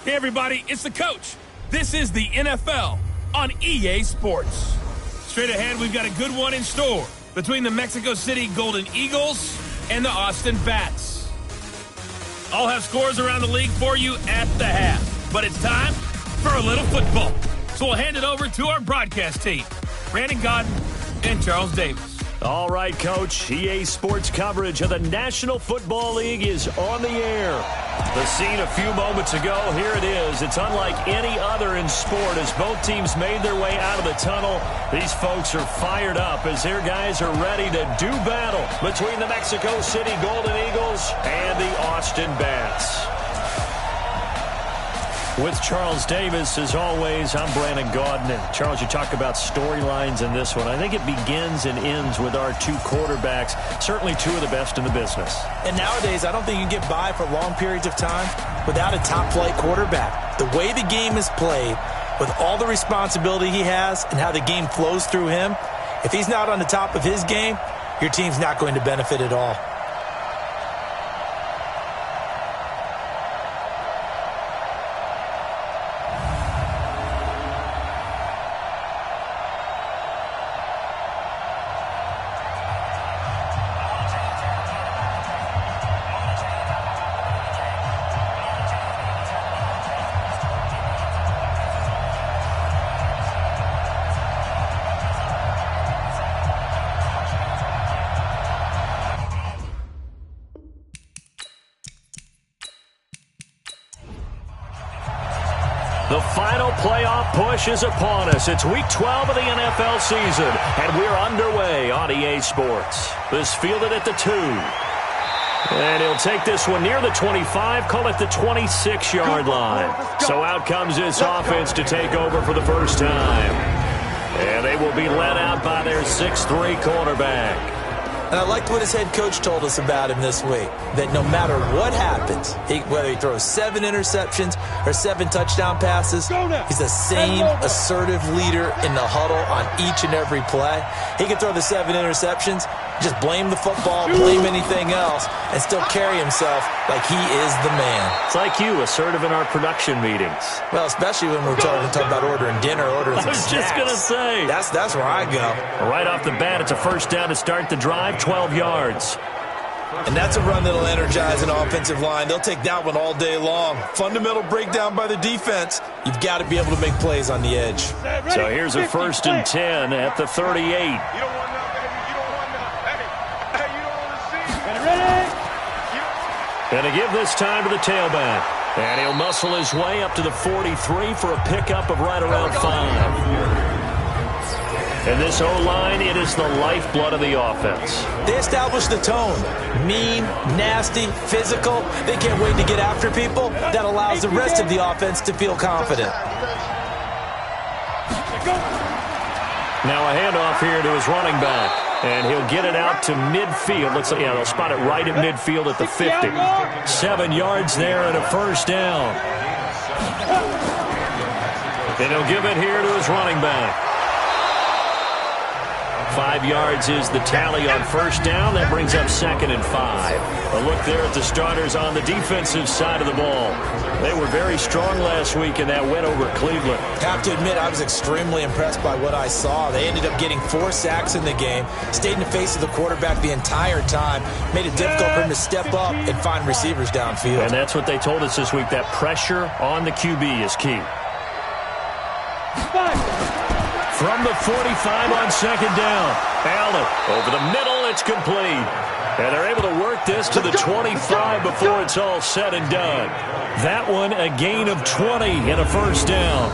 Hey, everybody, it's the coach. This is the NFL on EA Sports. Straight ahead, we've got a good one in store between the Mexico City Golden Eagles and the Austin Bats. I'll have scores around the league for you at the half, but it's time for a little football. So we'll hand it over to our broadcast team, Brandon Godden and Charles Davis. All right, Coach. EA Sports coverage of the National Football League is on the air. The scene a few moments ago, here it is. It's unlike any other in sport as both teams made their way out of the tunnel. These folks are fired up as their guys are ready to do battle between the Mexico City Golden Eagles and the Austin Bats. With Charles Davis, as always, I'm Brandon Godden. And Charles, you talk about storylines in this one. I think it begins and ends with our two quarterbacks, certainly two of the best in the business. And nowadays, I don't think you can get by for long periods of time without a top-flight quarterback. The way the game is played, with all the responsibility he has and how the game flows through him, if he's not on the top of his game, your team's not going to benefit at all. The final playoff push is upon us. It's Week 12 of the NFL season, and we're underway on EA Sports. This fielded at the 2. And he'll take this one near the 25, call it the 26-yard line. So out comes this offense to take over for the first time. And they will be led out by their 6'3 quarterback. And I liked what his head coach told us about him this week, that no matter what happens, whether he throws 7 interceptions or 7 touchdown passes, he's the same assertive leader in the huddle on each and every play. He can throw the 7 interceptions, just blame the football, blame anything else, and still carry himself like he is the man. It's like you, assertive in our production meetings. Well, especially when we're talking about ordering dinner, ordering some snacks. I was just going to say. That's where I go. Right off the bat, it's a first down to start the drive, 12 yards. And that's a run that'll energize an offensive line. They'll take that one all day long. Fundamental breakdown by the defense. You've got to be able to make plays on the edge. So here's a 1st and 10 at the 38. And to give this time to the tailback. And he'll muscle his way up to the 43 for a pickup of right around 5. And this O-line, it is the lifeblood of the offense. They establish the tone. Mean, nasty, physical. They can't wait to get after people. That allows the rest of the offense to feel confident. Now a handoff here to his running back. And he'll get it out to midfield. Looks like, they'll spot it right at midfield at the 50. 7 yards there and a first down. And he'll give it here to his running back. 5 yards is the tally on first down. That brings up 2nd and 5. A look there at the starters on the defensive side of the ball. They were very strong last week in that win over Cleveland. I have to admit, I was extremely impressed by what I saw. They ended up getting 4 sacks in the game, stayed in the face of the quarterback the entire time, made it difficult for him to step up and find receivers downfield. And that's what they told us this week, that pressure on the QB is key. From the 45 on 2nd down. Allen over the middle. It's complete. And they're able to work this to the 25 before it's all said and done. That one a gain of 20 and a first down.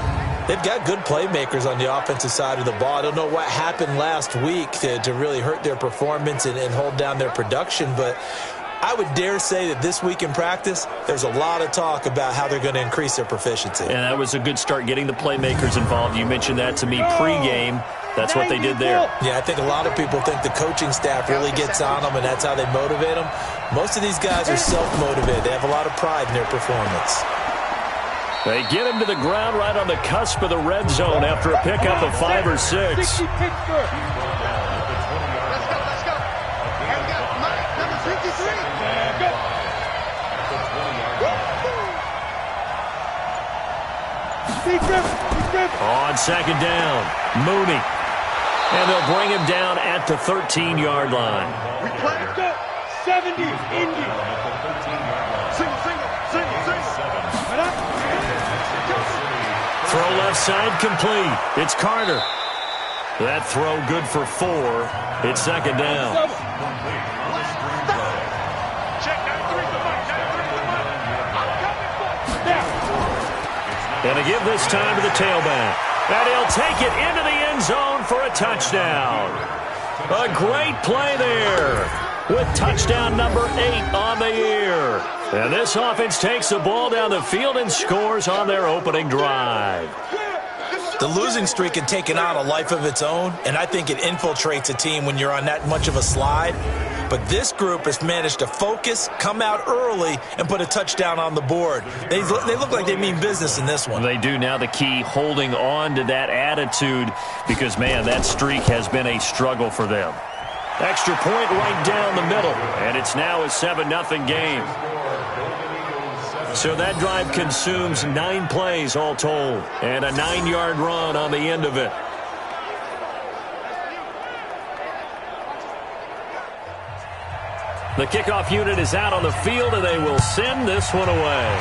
They've got good playmakers on the offensive side of the ball. I don't know what happened last week to really hurt their performance and hold down their production, but I would dare say that this week in practice, there's a lot of talk about how they're going to increase their proficiency. And that was a good start, getting the playmakers involved. You mentioned that to me pregame. That's what they did there. Yeah, I think a lot of people think the coaching staff really gets on them, and that's how they motivate them. Most of these guys are self-motivated. They have a lot of pride in their performance. They get him to the ground right on the cusp of the red zone after a pickup of 5 or 6. On second down, Mooney. And they'll bring him down at the 13-yard line. 70, Indy. Throw left side complete. It's Carter. That throw good for 4. It's second down. And to give this time to the tailback. And he'll take it into the end zone for a touchdown. A great play there with touchdown number 8 on the year. And this offense takes the ball down the field and scores on their opening drive. The losing streak had taken on a life of its own, and I think it infiltrates a team when you're on that much of a slide. But this group has managed to focus, come out early, and put a touchdown on the board. They look like they mean business in this one. They do. Now the key, holding on to that attitude, because, man, that streak has been a struggle for them. Extra point right down the middle, and it's now a 7-0 game. So that drive consumes 9 plays all told, and a 9-yard run on the end of it. The kickoff unit is out on the field, and they will send this one away.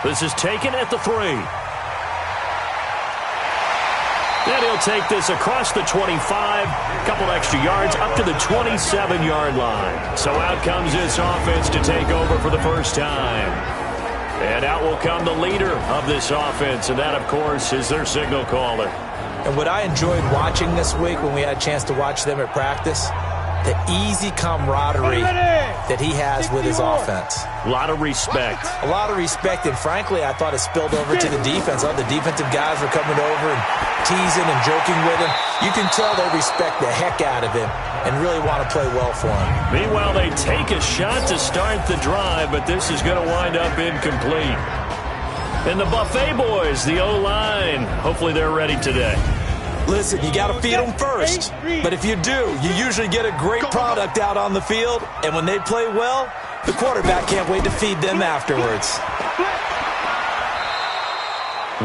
This is taken at the 3. Then he'll take this across the 25, a couple extra yards, up to the 27-yard line. So out comes this offense to take over for the first time. And out will come the leader of this offense, and that, of course, is their signal caller. And what I enjoyed watching this week when we had a chance to watch them at practice, the easy camaraderie that he has with his offense. A lot of respect. A lot of respect, and frankly, I thought it spilled over to the defense. All the defensive guys were coming over and teasing and joking with him. You can tell they respect the heck out of him and really want to play well for him. Meanwhile, they take a shot to start the drive, but this is going to wind up incomplete. And the Buffet boys, the O-line, hopefully they're ready today. Listen, you got to feed them first. But if you do, you usually get a great product out on the field. And when they play well, the quarterback can't wait to feed them afterwards.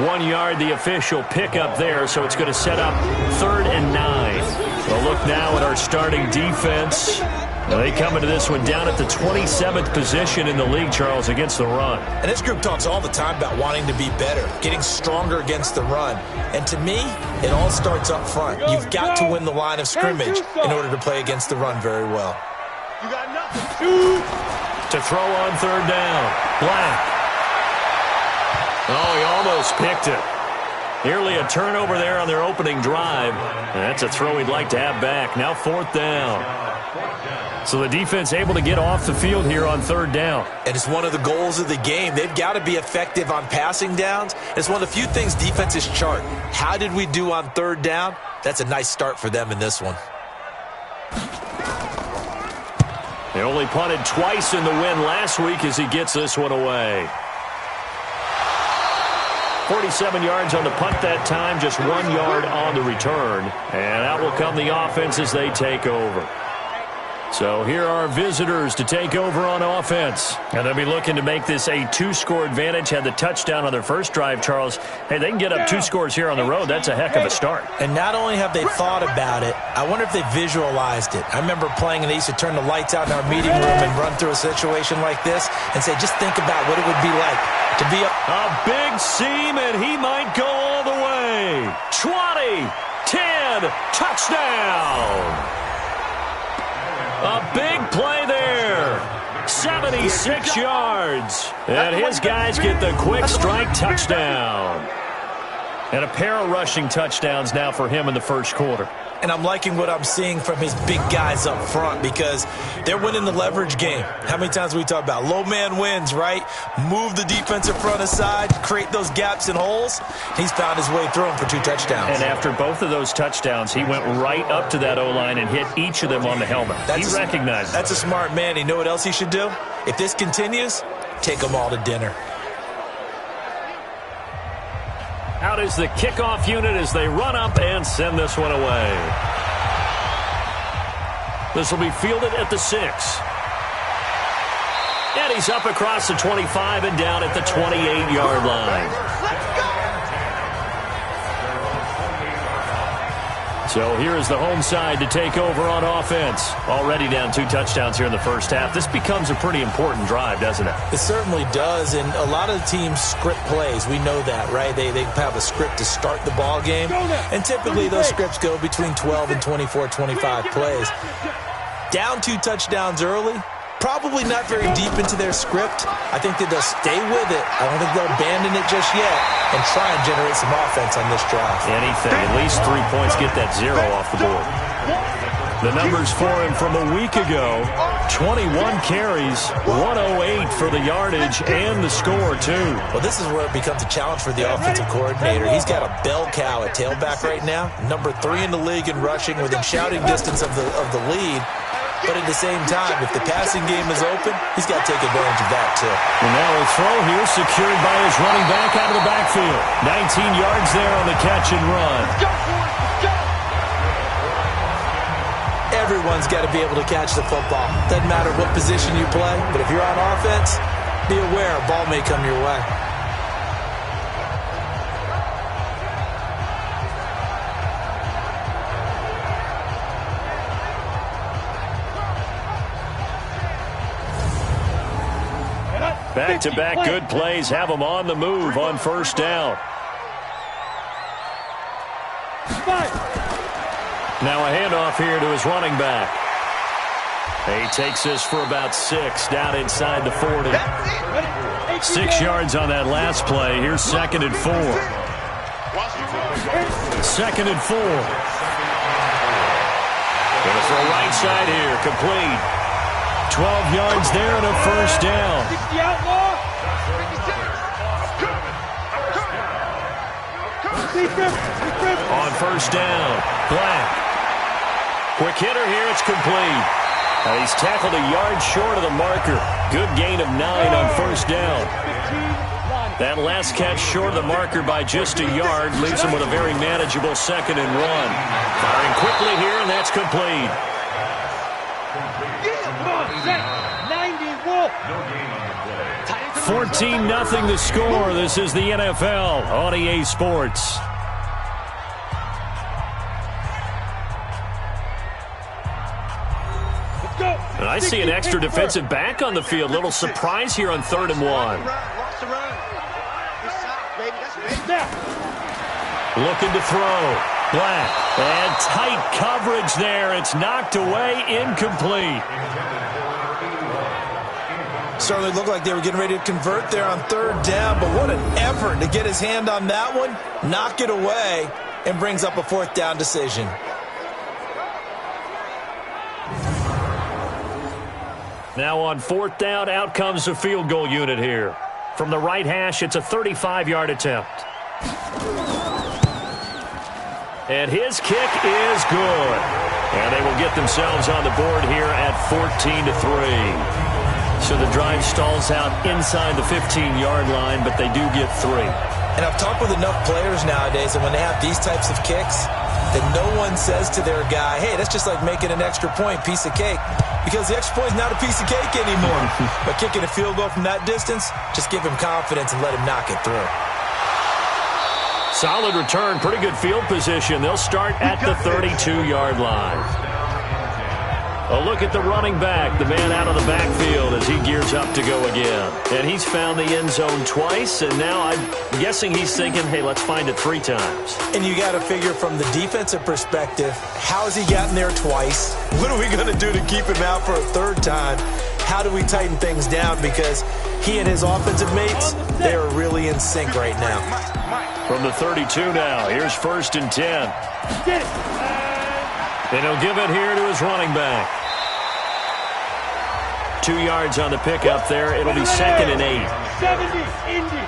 1 yard, the official pickup there, so it's going to set up 3rd and 9. We'll look now at our starting defense. They come into this one down at the 27th position in the league, Charles, against the run. And this group talks all the time about wanting to be better, getting stronger against the run. And to me, it all starts up front. You've got to win the line of scrimmage in order to play against the run very well. You got nothing. To throw on 3rd down. Black. Oh, he almost picked it. Nearly a turnover there on their opening drive. That's a throw he'd like to have back. Now 4th down. So the defense able to get off the field here on 3rd down. And it's one of the goals of the game. They've got to be effective on passing downs. It's one of the few things defenses chart. How did we do on 3rd down? That's a nice start for them in this one. They only punted twice in the win last week as he gets this one away. 47 yards on the punt that time, just 1 yard on the return. And out will come the offense as they take over. So here are visitors to take over on offense. And they'll be looking to make this a 2-score advantage. Had the touchdown on their first drive, Charles. Hey, they can get up 2 scores here on the road. That's a heck of a start. And not only have they thought about it, I wonder if they visualized it. I remember playing and they used to turn the lights out in our meeting room and run through a situation like this and say, just think about what it would be like to be a big seam, and he might go all the way. 20, 10, touchdown. A big play there. 76 yards. And his guys get the quick strike touchdown. And a pair of rushing touchdowns now for him in the first quarter. And I'm liking what I'm seeing from his big guys up front because they're winning the leverage game. How many times we talk about low man wins, right? Move the defensive front aside, create those gaps and holes. He's found his way through them for 2 touchdowns. And after both of those touchdowns, he went right up to that O-line and hit each of them on the helmet. He recognized it. That's a smart man. You know what else he should do? If this continues, take them all to dinner. Out is the kickoff unit as they run up and send this one away. This will be fielded at the 6. And he's up across the 25 and down at the 28-yard line. So here is the home side to take over on offense. Already down 2 touchdowns here in the first half. This becomes a pretty important drive, doesn't it? It certainly does, and a lot of the teams script plays. We know that, right? They have a script to start the ball game, and typically those scripts go between 12 and 24, 25 plays. Down 2 touchdowns early, probably not very deep into their script. I think that they'll stay with it. I don't think they'll abandon it just yet and try and generate some offense on this drive. Anything. At least 3 points, get that 0 off the board. The numbers for him from a week ago, 21 carries, 108 for the yardage and the score, too. Well, this is where it becomes a challenge for the offensive coordinator. He's got a bell cow at tailback right now, number 3 in the league in rushing, within shouting distance of the lead. But at the same time, if the passing game is open, he's got to take advantage of that, too. And now a throw here secured by his running back out of the backfield. 19 yards there on the catch and run. Everyone's got to be able to catch the football. Doesn't matter what position you play, but if you're on offense, be aware a ball may come your way. Back-to-back good plays have him on the move on first down. Now a handoff here to his running back. He takes this for about 6 down inside the 40. 6 yards on that last play. Here's 2nd and 4. 2nd and 4. Gonna throw right side here, complete. 12 yards there and a first down. On first down, Black. Quick hitter here, it's complete. He's tackled a yard short of the marker. Good gain of 9 on first down. That last catch short of the marker by just a yard leaves him with a very manageable 2nd and 1. Firing quickly here, and that's complete. 14-0 the score. This is the NFL on EA Sports. And I see an extra defensive back on the field. Little surprise here on 3rd and 1. Looking to throw. Black. And tight coverage there. It's knocked away, incomplete. Certainly looked like they were getting ready to convert there on 3rd down, but what an effort to get his hand on that one, knock it away, and brings up a 4th down decision. Now on 4th down, out comes the field goal unit here. From the right hash, it's a 35-yard attempt. And his kick is good. And they will get themselves on the board here at 14-3. So the drive stalls out inside the 15-yard line, but they do get 3. And I've talked with enough players nowadays, and when they have these types of kicks, that no one says to their guy, hey, that's just like making an extra point, piece of cake. Because the extra point is not a piece of cake anymore. But kicking a field goal from that distance, just give him confidence and let him knock it through. Solid return, pretty good field position. They'll start at the 32-yard line. A look at the running back, the man out of the backfield as he gears up to go again. And he's found the end zone twice, and now I'm guessing he's thinking, hey, let's find it 3 times. And you got to figure from the defensive perspective, how has he gotten there twice? What are we going to do to keep him out for a 3rd time? How do we tighten things down? Because he and his offensive mates, they are really in sync right now. From the 32 now, here's 1st and 10. And he'll give it here to his running back. 2 yards on the pickup there. It'll be 2nd and 8. 70, Indy.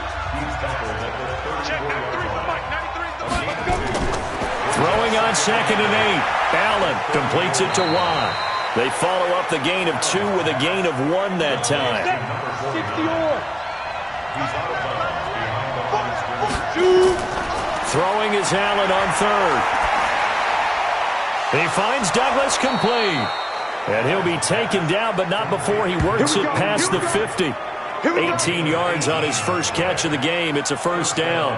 Throwing on 2nd and 8. Allen completes it to Watt. They follow up the gain of 2 with a gain of 1 that time. 60 Throwing is Allen on 3rd. He finds Douglas complete. And he'll be taken down, but not before he works it past the 50. 18 yards on his first catch of the game. It's a first down.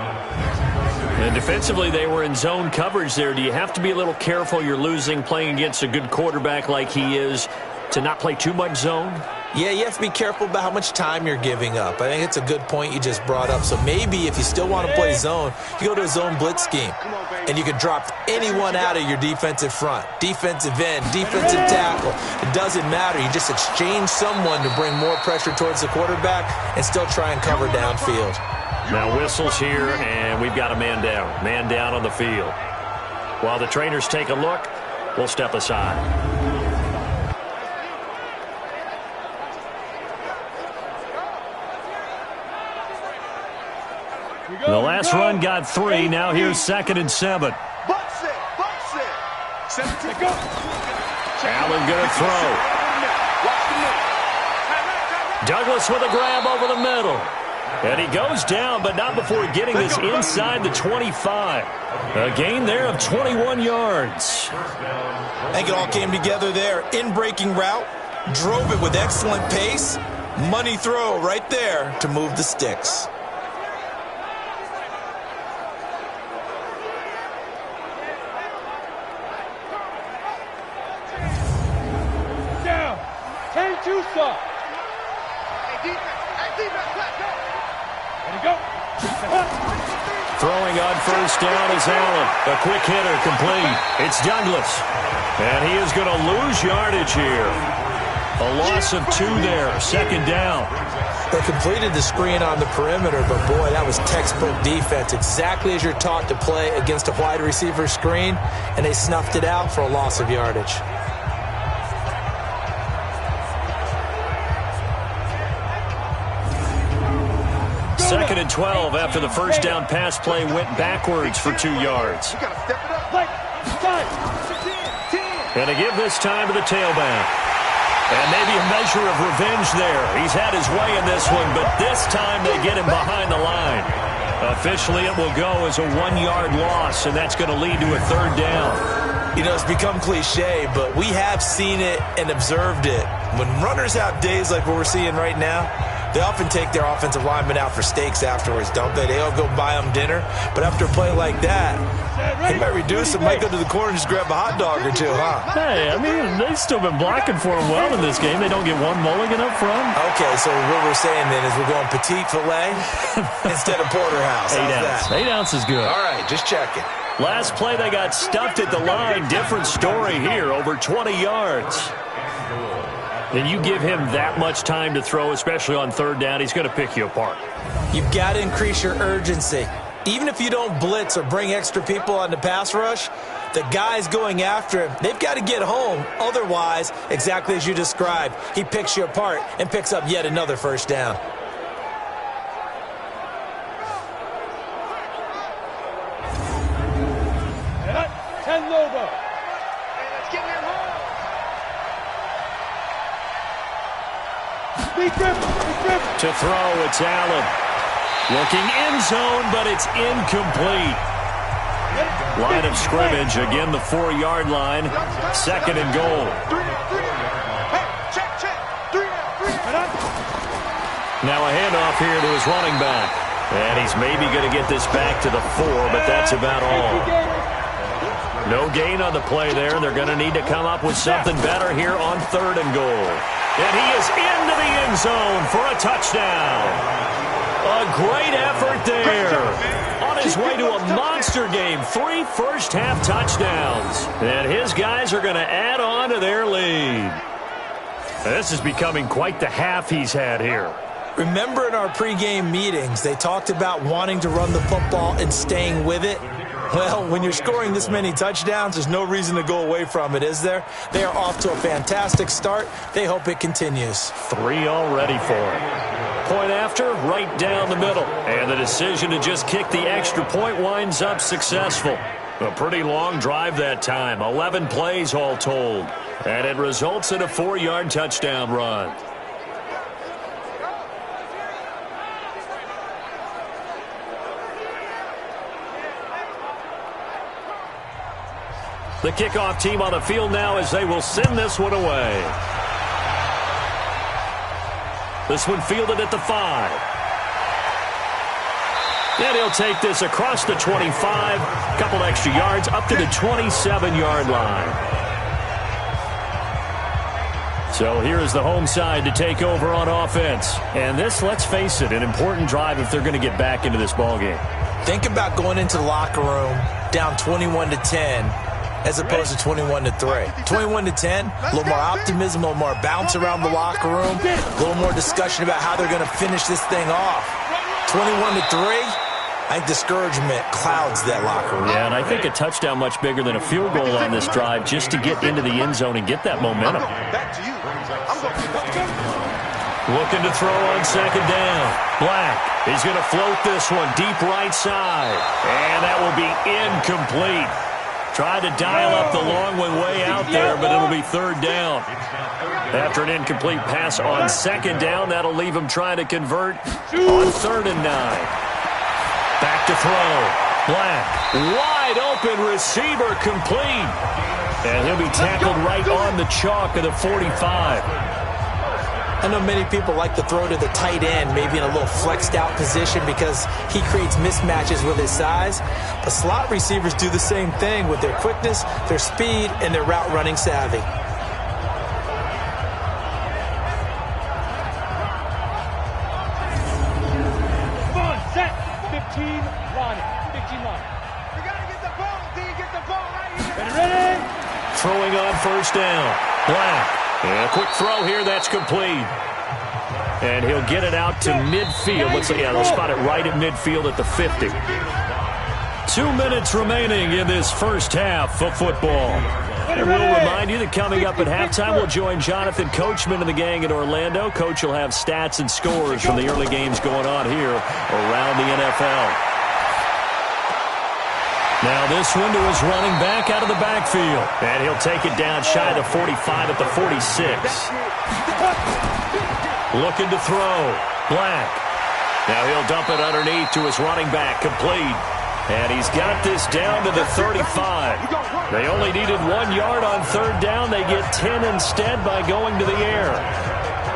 And defensively, they were in zone coverage there. Do you have to be a little careful? You're losing playing against a good quarterback like he is to not play too much zone? Yeah, you have to be careful about how much time you're giving up. I think it's a good point you just brought up. So maybe if you still want to play zone, you go to a zone blitz scheme. And you can drop anyone out of your defensive front. Defensive end, defensive tackle. It doesn't matter. You just exchange someone to bring more pressure towards the quarterback and still try and cover downfield. Now whistles here, and we've got a man down. Man down on the field. While the trainers take a look, we'll step aside. The last run got 3. Now here's 2nd and 7. Box it. 17. Go. Allen going to throw. Douglas with a grab over the middle. And he goes down, but not before getting this inside the 25. A gain there of 21 yards. I think it all came together there. In-breaking route. Drove it with excellent pace. Money throw right there to move the sticks. Tucson. Hey, defense, let's go. Ready to go. Throwing on first down is Allen. A quick hitter complete. It's Douglas. And he is going to lose yardage here. A loss of 2 there. 2nd down. They completed the screen on the perimeter, but boy, that was textbook defense. Exactly as you're taught to play against a wide receiver screen, and they snuffed it out for a loss of yardage. 2nd and 12 after the first down pass play went backwards for 2 yards. And to give this time to the tailback. And maybe a measure of revenge there. He's had his way in this one, but this time they get him behind the line. Officially, it will go as a 1-yard loss, and that's going to lead to a 3rd down. You know, it's become cliche, but we have seen it and observed it. When runners have days like what we're seeing right now, they often take their offensive linemen out for steaks afterwards, don't they? They all go buy them dinner. But after a play like that, they might reduce them, might go to the corner and just grab a hot dog or two, huh? Hey, I mean, they've still been blocking for him well in this game. They don't get one mulligan up front. Okay, so what we're saying then is we're going petite filet instead of porterhouse. 8 ounce. 8 ounce is good. All right, just checking. Last play, they got stuffed at the line. Different story here, over 20 yards. Then you give him that much time to throw, especially on 3rd down, he's going to pick you apart. You've got to increase your urgency. Even if you don't blitz or bring extra people on the pass rush, the guys going after him, they've got to get home. Otherwise, exactly as you described, he picks you apart and picks up yet another first down. To throw, it's Allen. Looking end zone, but it's incomplete. Line of scrimmage, again the 4-yard line. 2nd and goal. Now a handoff here to his running back. And he's maybe going to get this back to the 4, but that's about all. No gain on the play there. They're going to need to come up with something better here on 3rd and goal. And he is into the end zone for a touchdown. A great effort there. On his way to a monster game. 3 first-half touchdowns. And his guys are going to add on to their lead. This is becoming quite the half he's had here. Remember in our pregame meetings, they talked about wanting to run the football and staying with it? Well, when you're scoring this many touchdowns, there's no reason to go away from it, is there? They are off to a fantastic start. They hope it continues. 3 already for him. Point after, right down the middle. And the decision to just kick the extra point winds up successful. A pretty long drive that time. 11 plays all told. And it results in a 4-yard touchdown run. The kickoff team on the field now as they will send this one away. This one fielded at the 5. And he'll take this across the 25. Couple extra yards up to the 27-yard line. So here's the home side to take over on offense. And this, let's face it, an important drive if they're going to get back into this ballgame. Think about going into the locker room down 21-10 as opposed to 21-3. 21-10, a little more optimism, a little more bounce around the locker room, a little more discussion about how they're going to finish this thing off. 21-3, I think discouragement clouds that locker room. Yeah, and I think a touchdown much bigger than a field goal on this drive just to get into the end zone and get that momentum. Looking to throw on second down. Black, he's going to float this one deep right side. And that will be incomplete. Tried to dial up the long one way out there, but it'll be third down. After an incomplete pass on second down, that'll leave him trying to convert on 3rd and 9. Back to throw. Black, wide open receiver, complete. And he'll be tackled right on the chalk of the 45. I know many people like to throw to the tight end, maybe in a little flexed out position because he creates mismatches with his size. But slot receivers do the same thing with their quickness, their speed, and their route running savvy. Come on, set. 15 line. 15 line. We got to get the ball, D. Get the ball right here. Ready? Throwing on first down. Black. And a quick throw here, that's complete. And he'll get it out to midfield. They'll spot it right at midfield at the 50. 2 minutes remaining in this first half of football. And we'll remind you that coming up at halftime, we'll join Jonathan Coachman and the gang in Orlando. Coach will have stats and scores from the early games going on here around the NFL. Now this one to his running back out of the backfield. And he'll take it down shy of the 45 at the 46. Looking to throw. Black. Now he'll dump it underneath to his running back. Complete. And he's got this down to the 35. They only needed 1 yard on third down. They get 10 instead by going to the air.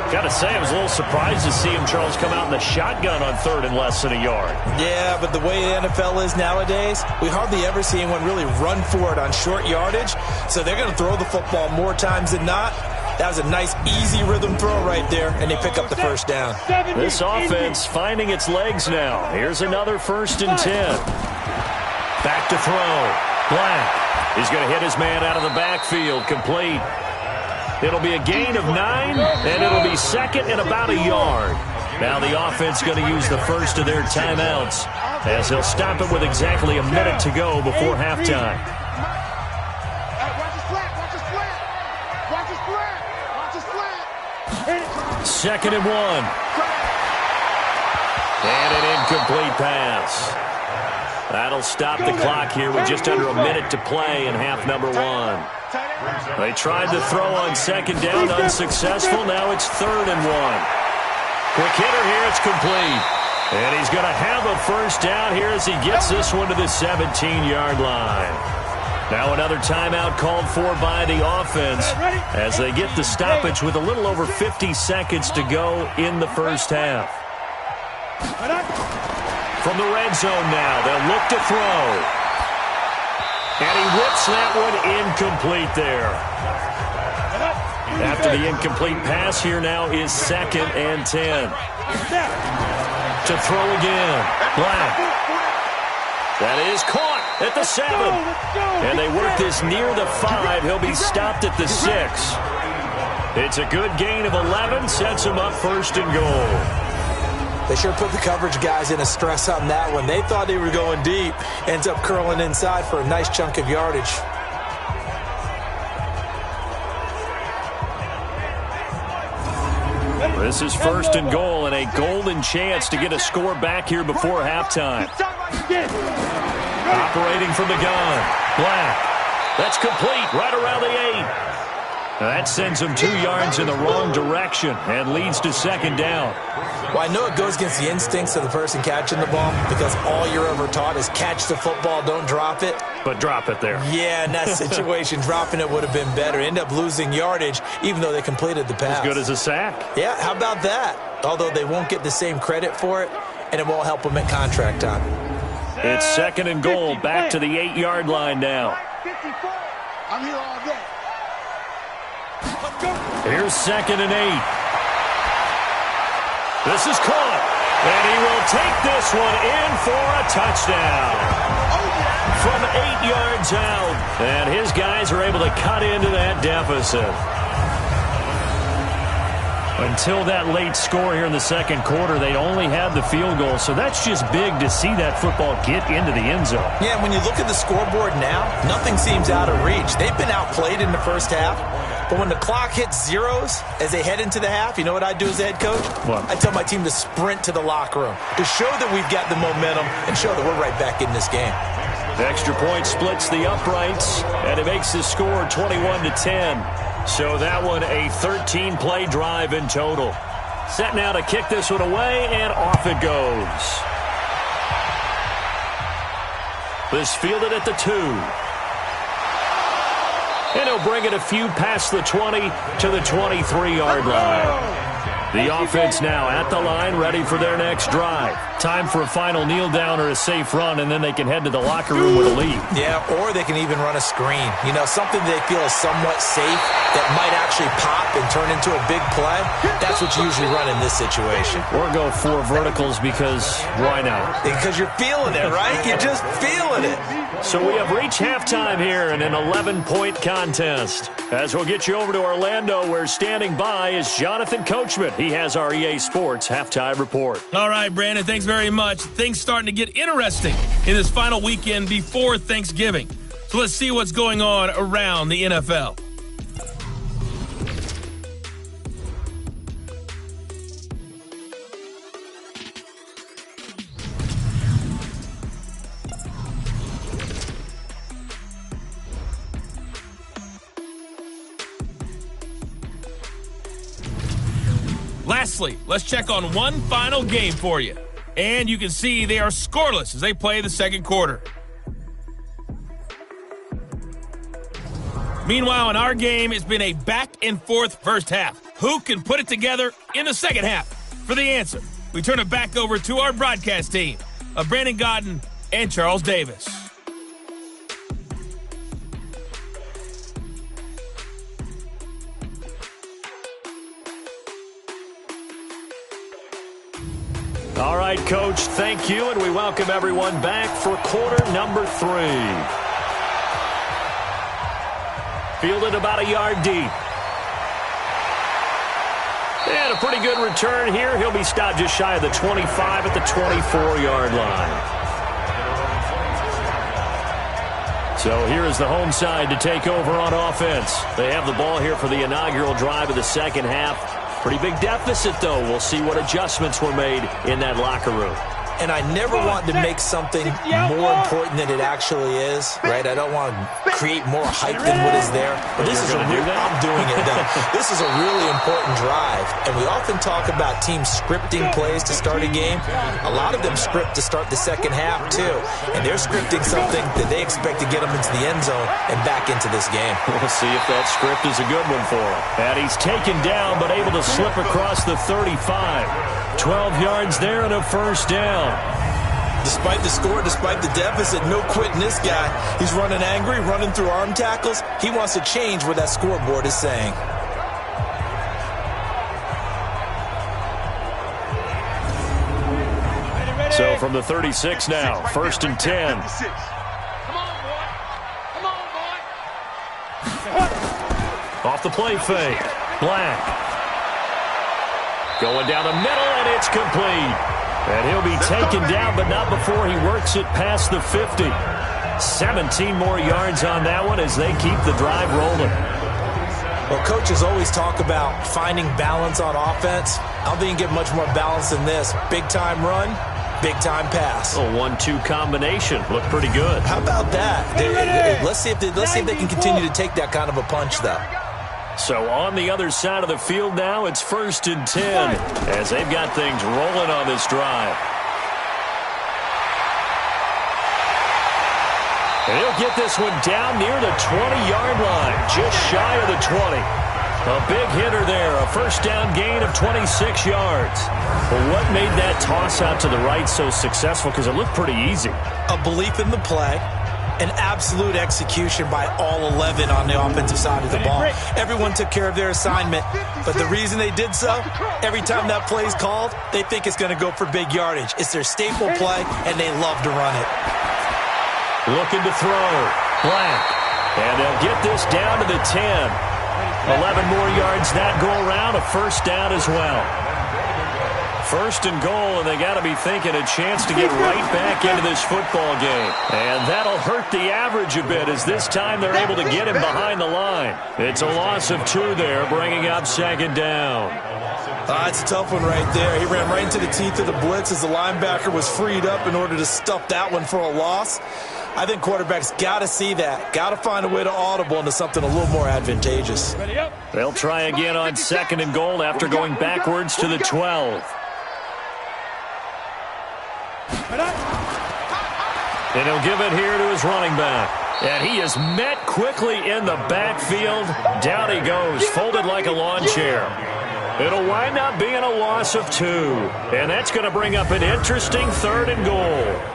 Got to say, I was a little surprised to see him, Charles, come out in the shotgun on third and less than a yard. Yeah, but the way the NFL is nowadays, we hardly ever see anyone really run for it on short yardage. So they're going to throw the football more times than not. That was a nice, easy rhythm throw right there, and they pick up the first down. This offense finding its legs now. Here's another 1st and 10. Back to throw. Black. He's going to hit his man out of the backfield. Complete. It'll be a gain of 9, and it'll be second and about a yard. Now the offense going to use the first of their timeouts as they'll stop it with exactly a minute to go before halftime. Second and 1. And an incomplete pass. That'll stop the clock here with just under a minute to play in half number 1. They tried to throw on second down, unsuccessful. Now it's 3rd and 1. Quick hitter here, it's complete. And he's going to have a first down here as he gets this one to the 17-yard line. Now another timeout called for by the offense as they get the stoppage with a little over 50 seconds to go in the first half. From the red zone now, they'll look to throw. And he whips that one incomplete there. After the incomplete pass, here now is 2nd and 10. To throw again. Black. That is caught at the 7. And they work this near the 5. He'll be stopped at the 6. It's a good gain of 11. Sets him up 1st and goal. They sure put the coverage guys in a stress on that one. They thought they were going deep. Ends up curling inside for a nice chunk of yardage. This is 1st and goal and a golden chance to get a score back here before halftime. Operating from the gun. Black. That's complete right around the 8. That sends him 2 yards in the wrong direction and leads to 2nd down. Well, I know it goes against the instincts of the person catching the ball because all you're ever taught is catch the football, don't drop it. but drop it there. Yeah, in that situation, dropping it would have been better. End up losing yardage, even though they completed the pass. As good as a sack. Yeah, how about that? Although they won't get the same credit for it, and it won't help them at contract time. It's 2nd and goal, back to the 8-yard line now. 54. I'm here all day. Here's 2nd and 8. This is caught, and he will take this one in for a touchdown. From 8 yards out, and his guys are able to cut into that deficit. Until that late score here in the second quarter, they only had the field goal, so that's just big to see that football get into the end zone. Yeah, when you look at the scoreboard now, nothing seems out of reach. They've been outplayed in the first half, but when the clock hits zeros as they head into the half, you know what I do as a head coach? What? I tell my team to sprint to the locker room to show that we've got the momentum and show that we're right back in this game. The extra point splits the uprights, and it makes the score 21-10. So that one a 13-play drive in total. Set now to kick this one away, and off it goes. This fielded at the 2. And he'll bring it a few past the 20 to the 23-yard line. The offense now at the line, ready for their next drive. Time for a final kneel down or a safe run, and then they can head to the locker room with a lead. Yeah, or they can even run a screen. You know, something they feel is somewhat safe that might actually pop and turn into a big play. That's what you usually run in this situation. Or go 4 verticals because why not? Because you're feeling it, right? You're just feeling it. So we have reached halftime here in an 11-point contest. As we'll get you over to Orlando, where standing by is Jonathan Coachman. He has our EA Sports halftime report. All right, Brandon, thanks very much. Things starting to get interesting in this final weekend before Thanksgiving. So let's see what's going on around the NFL. Lastly, let's check on one final game for you. And you can see they are scoreless as they play the second quarter. Meanwhile, in our game, it's been a back-and-forth first half. Who can put it together in the second half? For the answer, we turn it back over to our broadcast team of Brandon Godden and Charles Davis. All right, Coach, thank you, and we welcome everyone back for quarter number 3. Fielded about a yard deep. And a pretty good return here. He'll be stopped just shy of the 25 at the 24-yard line. So here is the home side to take over on offense. They have the ball here for the inaugural drive of the second half. Pretty big deficit, though. We'll see what adjustments were made in that locker room. And I never want to make something more important than it actually is, right? I don't want to create more hype than what is there. But this is I'm doing it, though. This is a really important drive. And we often talk about teams scripting plays to start a game. A lot of them script to start the second half, too. And they're scripting something that they expect to get them into the end zone and back into this game. We'll see if that script is a good one for him. And he's taken down, but able to slip across the 35. 12 yards there and a first down. Despite the score, despite the deficit, no quitting this guy. He's running angry, running through arm tackles. He wants to change what that scoreboard is saying. So from the 36 now, 1st and 10. Come on, boy. Come on, boy. Off the play fake. Black. Going down the middle, and it's complete. And he'll be taken down, but not before he works it past the 50. 17 more yards on that one as they keep the drive rolling. Well, coaches always talk about finding balance on offense. I don't think you get much more balance than this. Big-time run, big-time pass. A 1-2 combination. Looked pretty good. How about that? Let's see if they can continue to take that kind of a punch, though. So on the other side of the field now, it's 1st and 10 as they've got things rolling on this drive. And he'll get this one down near the 20-yard line, just shy of the 20. A big hitter there, a first down gain of 26 yards. But what made that toss out to the right so successful? Because it looked pretty easy. A belief in the play, an absolute execution by all 11 on the offensive side of the ball. Everyone took care of their assignment, but the reason they did so, every time that play is called, they think it's going to go for big yardage. It's their staple play, and they love to run it. Looking to throw. Black. And they'll get this down to the 10. 11 more yards that go around, a first down as well. First and goal, and they got to be thinking a chance to get right back into this football game. And that'll hurt the average a bit as this time they're able to get him behind the line. It's a loss of 2 there, bringing up second down. It's a tough one right there. He ran right into the teeth of the blitz as the linebacker was freed up in order to stuff that one for a loss. I think quarterbacks got to see that. Got to find a way to audible into something a little more advantageous. They'll try again on second and goal after going backwards to the 12. And he'll give it here to his running back. And he is met quickly in the backfield. Down he goes, folded like a lawn chair. It'll wind up being a loss of 2. And that's going to bring up an interesting third and goal.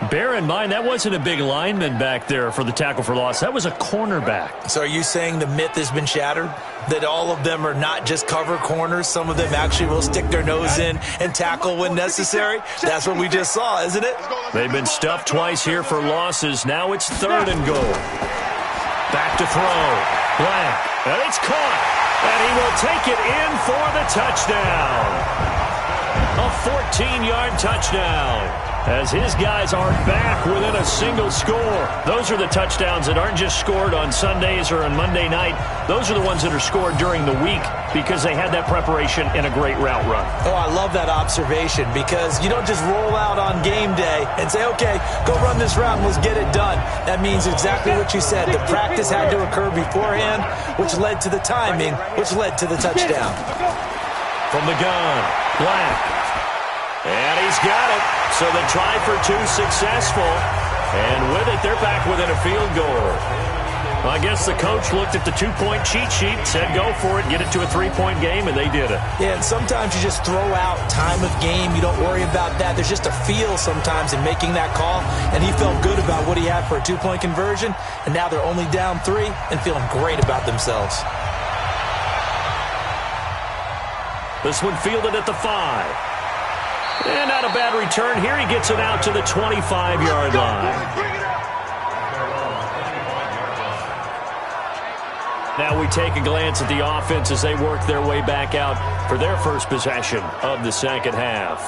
Bear in mind, that wasn't a big lineman back there for the tackle for loss. That was a cornerback. So are you saying the myth has been shattered? That all of them are not just cover corners? Some of them actually will stick their nose in and tackle when necessary? That's what we just saw, isn't it? They've been stuffed twice here for losses. Now it's third and goal. Back to throw. Black. And it's caught. And he will take it in for the touchdown. A 14-yard touchdown. As his guys are back within a single score. Those are the touchdowns that aren't just scored on Sundays or on Monday night. Those are the ones that are scored during the week because they had that preparation and a great route run. Oh, I love that observation because you don't just roll out on game day and say, okay, go run this route and let's get it done. That means exactly what you said. The practice had to occur beforehand, which led to the timing, which led to the touchdown. From the gun, Black. And he's got it. So the try for 2 successful. And with it, they're back within a field goal. Well, I guess the coach looked at the 2-point cheat sheet, said go for it, get it to a 3-point game, and they did it. Yeah, and sometimes you just throw out time of game. You don't worry about that. There's just a feel sometimes in making that call. And he felt good about what he had for a 2-point conversion. And now they're only down 3 and feeling great about themselves. This one fielded at the 5. And not a bad return here. He gets it out to the 25-yard line. Now we take a glance at the offense as they work their way back out for their first possession of the second half.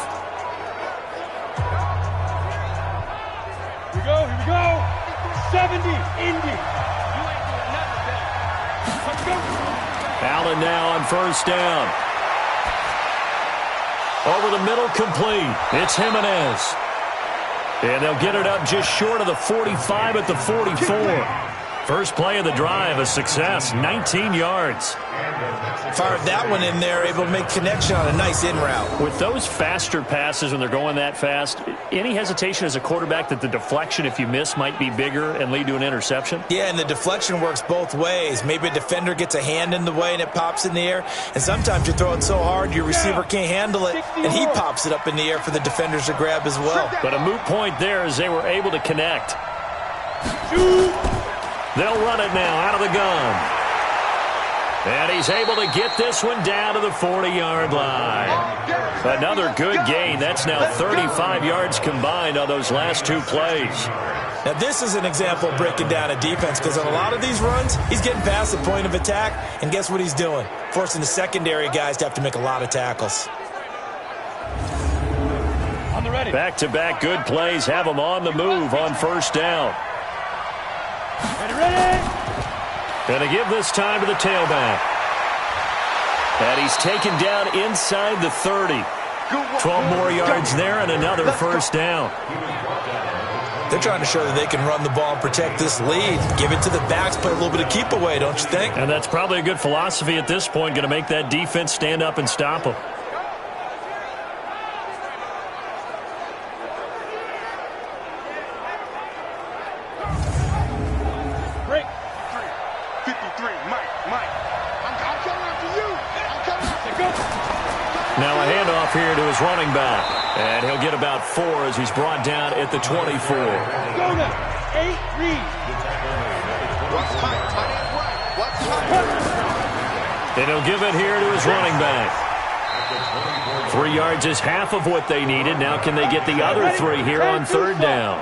Here we go. 70, Indy. Let's go. Allen now on first down. Over the middle, complete. It's Jimenez. And they'll get it up just short of the 45 at the 44. First play of the drive, a success, 19 yards. Fired that one in there, able to make connection on a nice in route. With those faster passes when they're going that fast, any hesitation as a quarterback that the deflection, if you miss, might be bigger and lead to an interception? Yeah, and the deflection works both ways. Maybe a defender gets a hand in the way and it pops in the air. And sometimes you throw it so hard your receiver can't handle it, and he pops it up in the air for the defenders to grab as well. But a moot point there as they were able to connect. They'll run it now out of the gun. And he's able to get this one down to the 40-yard line. Another good gain. That's now 35 yards combined on those last 2 plays. Now, this is an example of breaking down a defense because on a lot of these runs, he's getting past the point of attack, and guess what he's doing? Forcing the secondary guys to have to make a lot of tackles. On the ready. Back-to-back good plays have them on the move on first down. Ready. Going to give this time to the tailback. And he's taken down inside the 30. 12 more yards there and another first down. They're trying to show that they can run the ball and protect this lead. Give it to the backs, play a little bit of keep away, don't you think? And that's probably a good philosophy at this point, going to make that defense stand up and stop them. Now a handoff here to his running back. And he'll get about 4 as he's brought down at the 24. Go now. 8, read. What's tight? Tight end right. What's tight? And he'll give it here to his running back. 3 yards is half of what they needed. Now can they get the other 3 here on 3rd down?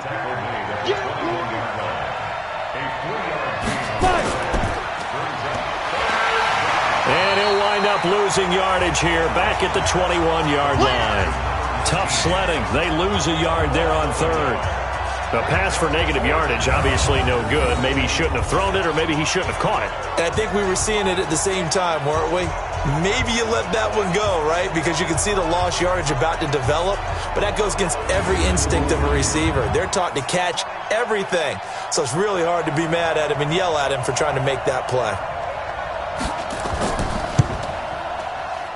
And he'll wind up losing yardage here back at the 21-yard line. Tough sledding. They lose a yard there on 3rd. A pass for negative yardage, obviously no good. Maybe he shouldn't have thrown it, or maybe he shouldn't have caught it. And I think we were seeing it at the same time, weren't we? Maybe you let that one go, right? Because you can see the lost yardage about to develop. But that goes against every instinct of a receiver. They're taught to catch everything. So it's really hard to be mad at him and yell at him for trying to make that play.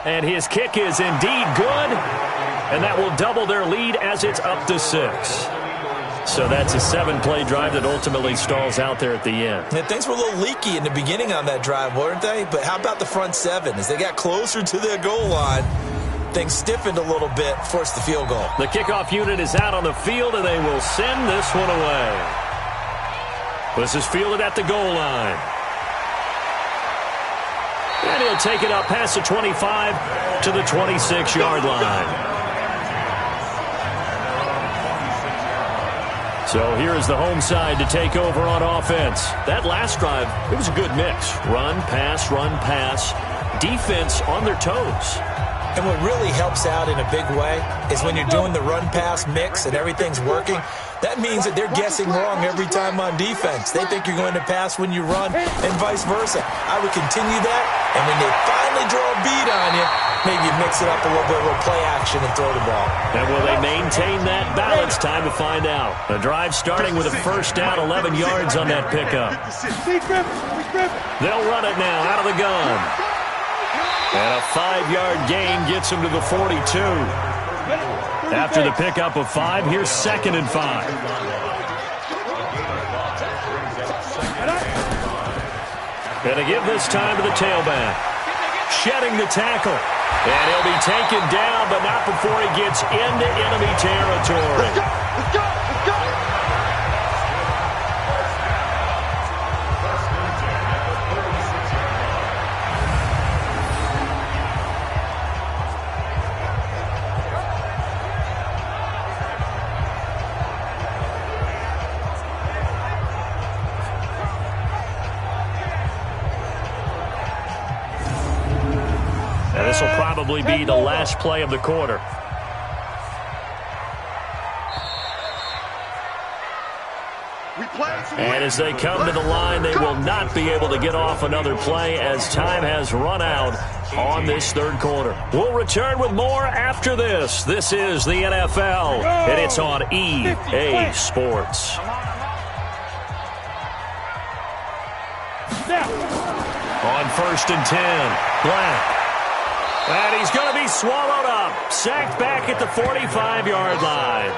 And his kick is indeed good. And that will double their lead as it's up to 6. So that's a 7-play drive that ultimately stalls out there at the end. And things were a little leaky in the beginning on that drive, weren't they? But how about the front 7? As they got closer to their goal line, things stiffened a little bit, forced the field goal. The kickoff unit is out on the field, and they will send this one away. This is fielded at the goal line. And he'll take it up past the 25 to the 26-yard line. So here is the home side to take over on offense. That last drive, it was a good mix. Run, pass, defense on their toes. And what really helps out in a big way is when you're doing the run-pass mix and everything's working, that means that they're guessing wrong every time on defense. They think you're going to pass when you run and vice versa. I would continue that, and when they finally draw a beat on you, maybe you mix it up a little bit, a little play action and throw the ball. And will they maintain that balance? Time to find out. The drive starting with a first down, 11 yards on that pickup. They'll run it now out of the gun. And a 5-yard gain gets them to the 42. After the pickup of 5, here's 2nd and 5. And to give this time to the tailback. Shedding the tackle. And he'll be taken down, but not before he gets into enemy territory. Let's go! Let's go! Let's go! And this will probably be the last play of the quarter. And as they come to the line, they will not be able to get off another play as time has run out on this 3rd quarter. We'll return with more after this. This is the NFL, and it's on EA Sports. On 1st and 10, Black. And he's going to be swallowed up. Sacked back at the 45-yard line.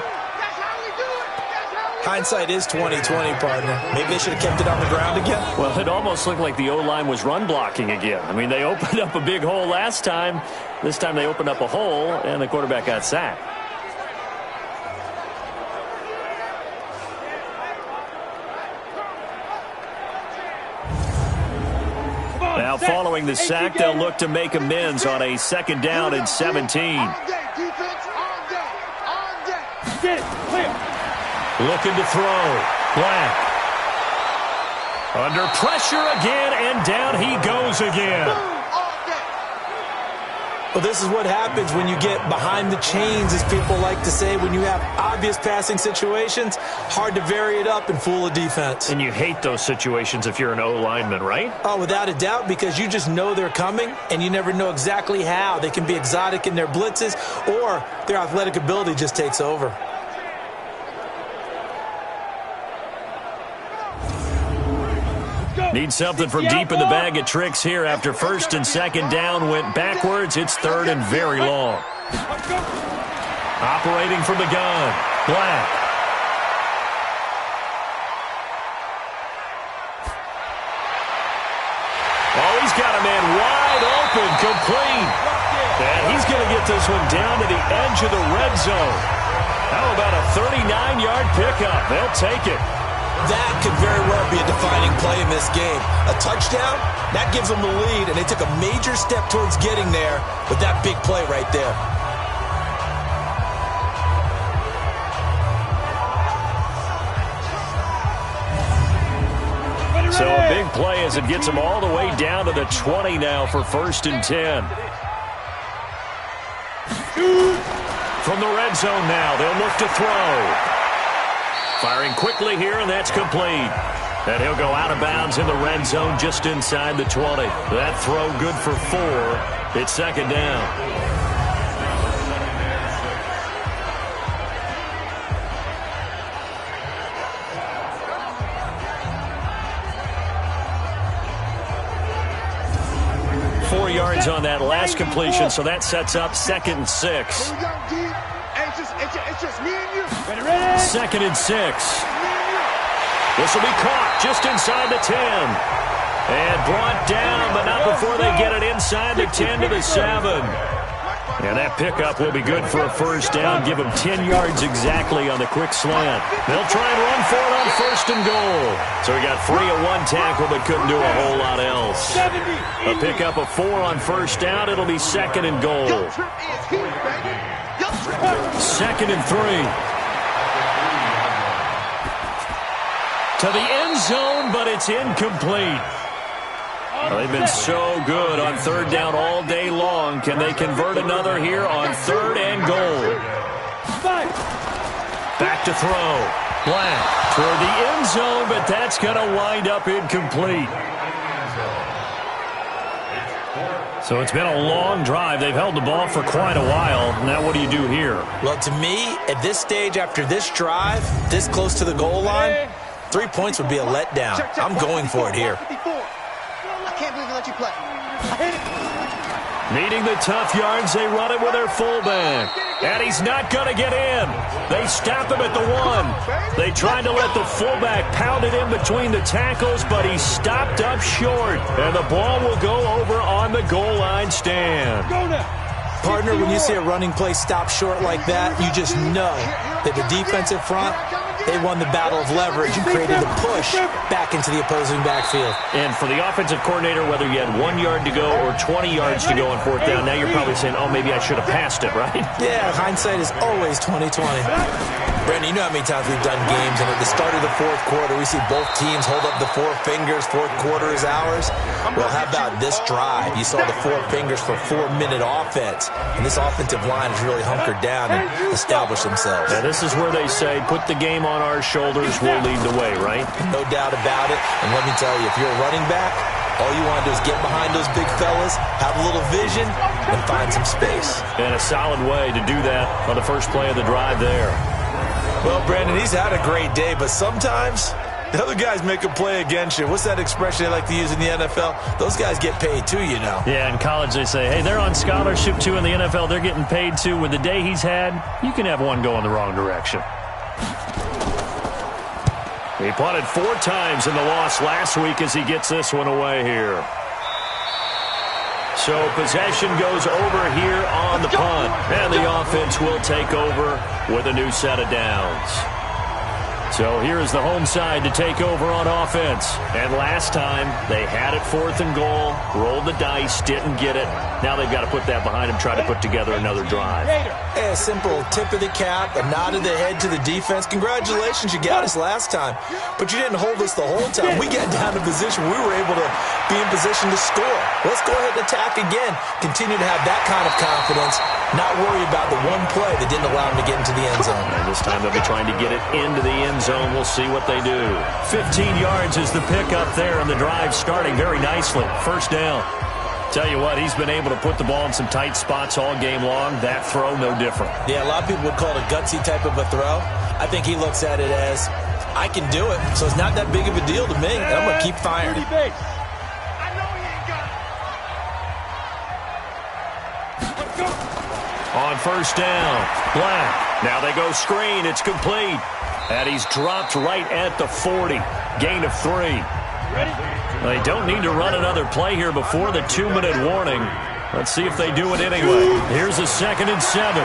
Hindsight is 20/20, partner. Maybe they should have kept it on the ground again. Well, it almost looked like the O-line was run blocking again. I mean, they opened up a big hole last time. This time they opened up a hole, and the quarterback got sacked. Now, following the sack, they'll look to make amends on a 2nd down and 17. Looking to throw. Black. Under pressure again, and down he goes again. Well, this is what happens when you get behind the chains, as people like to say. When you have obvious passing situations, hard to vary it up and fool a defense. And you hate those situations if you're an O-lineman, right? Oh, without a doubt, because you just know they're coming, and you never know exactly how. They can be exotic in their blitzes, or their athletic ability just takes over. Need something from deep in the bag of tricks here after 1st and 2nd down went backwards. It's 3rd and very long. Operating from the gun, Black. Oh, he's got a man wide open, complete. And he's going to get this one down to the edge of the red zone. How about a 39-yard pickup? They'll take it. That could very well be a defining play in this game. A touchdown, that gives them the lead, and they took a major step towards getting there with that big play right there. So a big play as it gets them all the way down to the 20 now for 1st and 10. From the red zone now, they'll look to throw. Firing quickly here, and that's complete. And he'll go out of bounds in the red zone just inside the 20. That throw good for 4. It's 2nd down. Yards on that last completion, so that sets up 2nd and 6. It's just me and you. 2nd and 6. This will be caught just inside the 10. And brought down, but not before they get it inside the 10 to the 7. And that pickup will be good for a 1st down. Give them 10 yards exactly on the quick slant. They'll try and run for it on 1st and goal. So he got free of 1 tackle, but couldn't do a whole lot else. A pickup of 4 on 1st down. It'll be 2nd and goal. 2nd and 3. To the end zone, but it's incomplete. They've been so good on 3rd down all day long. Can they convert another here on 3rd and goal? Back to throw. Black toward the end zone, but that's going to wind up incomplete. So it's been a long drive. They've held the ball for quite a while. Now what do you do here? Well, to me, at this stage, after this drive, this close to the goal line, 3 points would be a letdown. I'm going for it here. I can't believe they let you play. Needing the tough yards, they run it with their fullback. And he's not going to get in. They stop him at the 1. They tried to let the fullback pound it in between the tackles, but he stopped up short. And the ball will go over on the goal line stand. Partner, when you see a running play stop short like that, you just know that the defensive front, they won the battle of leverage and created the push back into the opposing backfield. And for the offensive coordinator, whether you had 1 yard to go or 20 yards to go on 4th down, now you're probably saying, oh, maybe I should have passed it, right? Yeah, hindsight is always 20/20. Brandon, you know how many times we've done games, and at the start of the 4th quarter, we see both teams hold up the 4 fingers, 4th quarter is ours. Well, how about this drive? You saw the 4 fingers for 4-minute offense, and this offensive line has really hunkered down and established themselves. Now, this is where they say, put the game on our shoulders, we'll lead the way, right? No doubt about it, and let me tell you, if you're a running back, all you want to do is get behind those big fellas, have a little vision, and find some space. And a solid way to do that on the first play of the drive there. Well, Brandon, he's had a great day, but sometimes the other guys make a play against you. What's that expression they like to use in the NFL? Those guys get paid too, you know. Yeah, in college they say, hey, they're on scholarship too. In the NFL, they're getting paid too. With the day he's had, you can have one go in the wrong direction. He punted 4 times in the loss last week as he gets this one away here. So possession goes over here on the punt. And the offense will take over with a new set of downs. So here's the home side to take over on offense. And last time, they had it 4th and goal, rolled the dice, didn't get it. Now they've got to put that behind them, try to put together another drive. Hey, a simple tip of the cap, a nod of the head to the defense. Congratulations, you got us last time. But you didn't hold us the whole time. We got down to position. We were able to be in position to score. Let's go ahead and attack again. Continue to have that kind of confidence. Not worry about the one play that didn't allow them to get into the end zone. And this time they'll be trying to get it into the end zone. We'll see what they do. 15 yards is the pickup there, and the drive starting very nicely. 1st down. Tell you what, he's been able to put the ball in some tight spots all game long. That throw, no different. Yeah, a lot of people would call it a gutsy type of a throw. I think he looks at it as, I can do it, so it's not that big of a deal to me, and I'm going to keep firing. On 1st down, Black. Now they go screen. It's complete. And he's dropped right at the 40. Gain of 3. They don't need to run another play here before the 2-minute warning. Let's see if they do it anyway. Here's a 2nd and 7.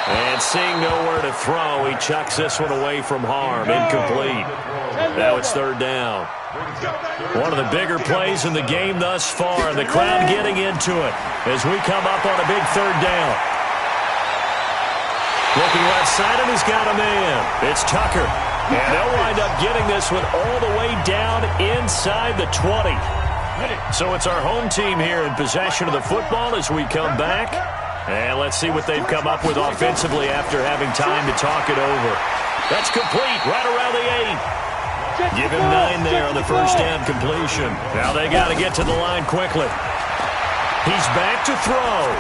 And seeing nowhere to throw, he chucks this one away from harm. Incomplete. Now it's 3rd down. One of the bigger plays in the game thus far. The crowd getting into it as we come up on a big 3rd down. Looking left side, and he's got a man. It's Tucker. And they'll wind up getting this one all the way down inside the 20. So it's our home team here in possession of the football as we come back. And let's see what they've come up with offensively after having time to talk it over. That's complete right around the 8. Give him 9 there on the first down completion. Now they got to get to the line quickly. He's back to throw.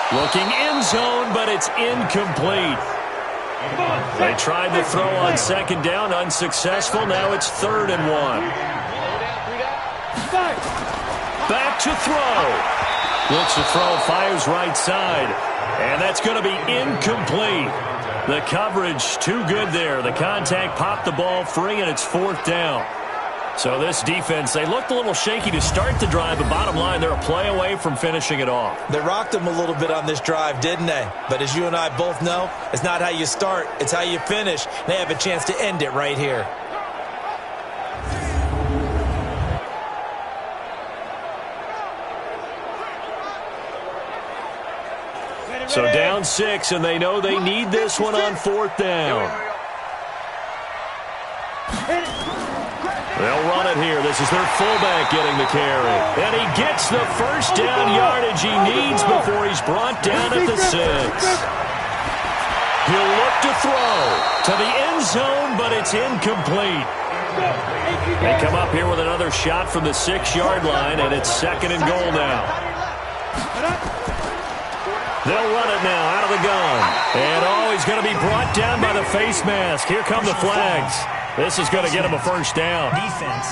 Looking end zone, but it's incomplete. They tried the throw on 2nd down, unsuccessful. Now it's 3rd and 1. Back to throw. Looks to throw, fires right side. And that's going to be incomplete. The coverage too good there. The contact popped the ball free, and it's 4th down. So this defense, they looked a little shaky to start the drive, but bottom line, they're a play away from finishing it off. They rocked them a little bit on this drive, didn't they? But as you and I both know, it's not how you start, it's how you finish. They have a chance to end it right here. So down 6, and they know they need this one on 4th down. They'll run it here. This is their fullback getting the carry. And he gets the first down yardage he needs before he's brought down at the 6. He'll look to throw to the end zone, but it's incomplete. They come up here with another shot from the 6-yard line, and it's 2nd and goal now. They'll run it now out of the gun. And, he's going to be brought down by the face mask. Here come the flags. This is going to get him a first down. Defense.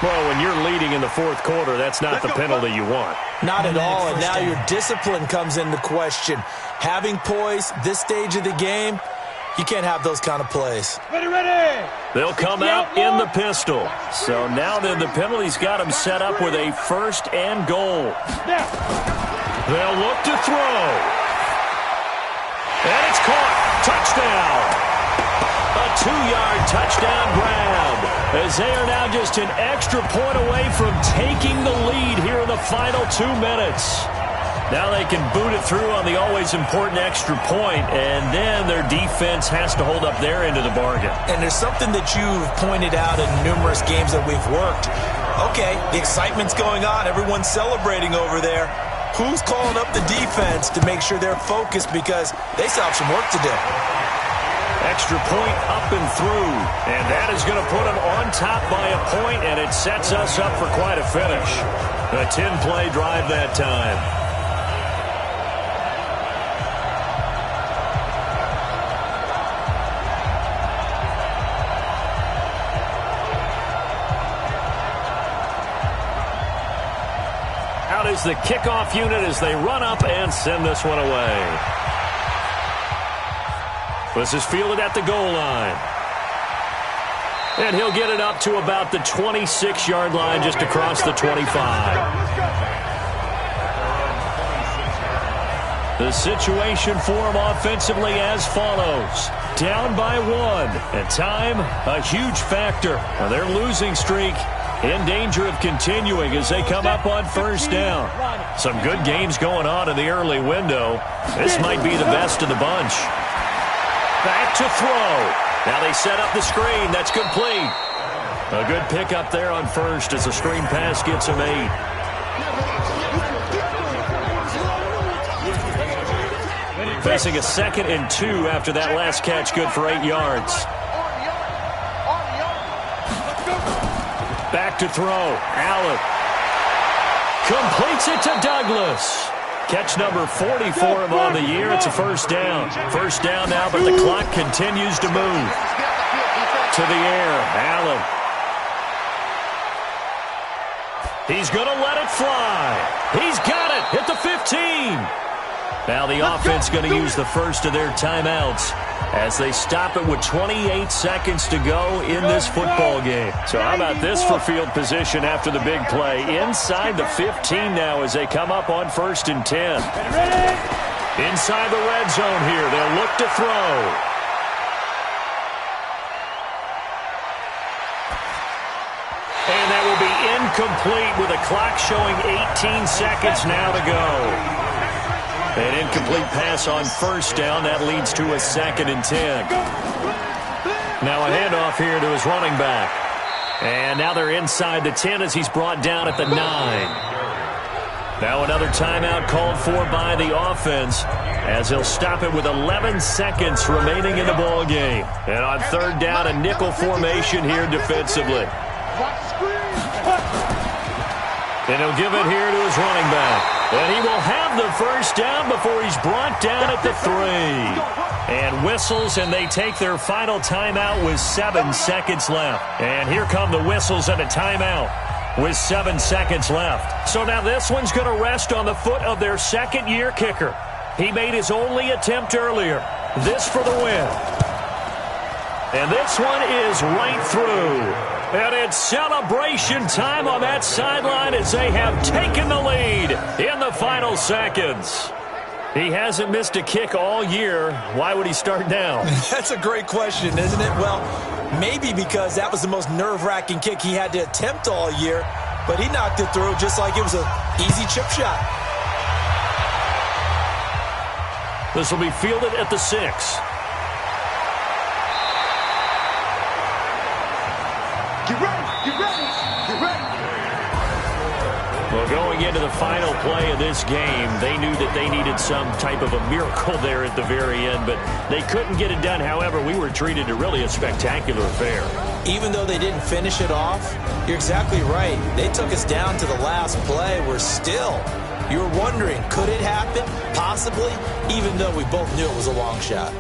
Well, when you're leading in the 4th quarter, that's not the penalty you want. Not at all, and now your discipline comes into question. Having poise this stage of the game, you can't have those kind of plays. Ready. They'll come out in the pistol. So now then the penalty's got them set up with a 1st and goal. They'll look to throw. And it's caught. Touchdown. A 2-yard touchdown grab. As they are now just an extra point away from taking the lead here in the final 2 minutes. Now they can boot it through on the always important extra point, and then their defense has to hold up their end of the bargain. And there's something that you've pointed out in numerous games that we've worked. Okay, the excitement's going on. Everyone's celebrating over there. Who's calling up the defense to make sure they're focused, because they still have some work to do. Extra point up and through, and that is going to put them on top by a point, and it sets us up for quite a finish. A 10-play drive that time. Out is the kickoff unit as they run up and send this one away. This is fielded at the goal line. And he'll get it up to about the 26-yard line, just across the 25. The situation for him offensively as follows. Down by 1. And time, a huge factor. Now their losing streak in danger of continuing as they come up on 1st down. Some good games going on in the early window. This might be the best of the bunch. Back to throw. Now they set up the screen. That's complete. A good pickup there on 1st as the screen pass gets him 8. Facing a 2nd and 2 after that last catch, good for 8 yards. Back to throw. Allen completes it to Douglas. Catch number 40 for him on the year. It's a first down. First down now, but the clock continues to move. To the air, Allen. He's going to let it fly. He's got it at the 15. Now the offense going to use the first of their timeouts as they stop it with 28 seconds to go in this football game. So how about this for field position after the big play? Inside the 15 now as they come up on 1st and 10. Inside the red zone here. They'll look to throw. And that will be incomplete with a clock showing 18 seconds now to go. An incomplete pass on 1st down. That leads to a 2nd and 10. Now a handoff here to his running back. And now they're inside the 10 as he's brought down at the 9. Now another timeout called for by the offense as he'll stop it with 11 seconds remaining in the ball game. And on 3rd down, a nickel formation here defensively. And he'll give it here to his running back. And he will have the 1st down before he's brought down at the 3. And whistles, and they take their final timeout with 7 seconds left. And here come the whistles and a timeout with 7 seconds left. So now this one's going to rest on the foot of their 2nd-year kicker. He made his only attempt earlier. This for the win. And this one is right through. And it's celebration time on that sideline as they have taken the lead in the final seconds. He hasn't missed a kick all year. Why would he start now? That's a great question, isn't it? Well, maybe because that was the most nerve-wracking kick he had to attempt all year, but he knocked it through just like it was an easy chip shot. This will be fielded at the 6. Get ready, get ready, get ready. Well, going into the final play of this game, they knew that they needed some type of a miracle there at the very end, but they couldn't get it done. However, we were treated to really a spectacular affair. Even though they didn't finish it off, you're exactly right. They took us down to the last play. We're still, you were wondering, could it happen? Possibly, even though we both knew it was a long shot.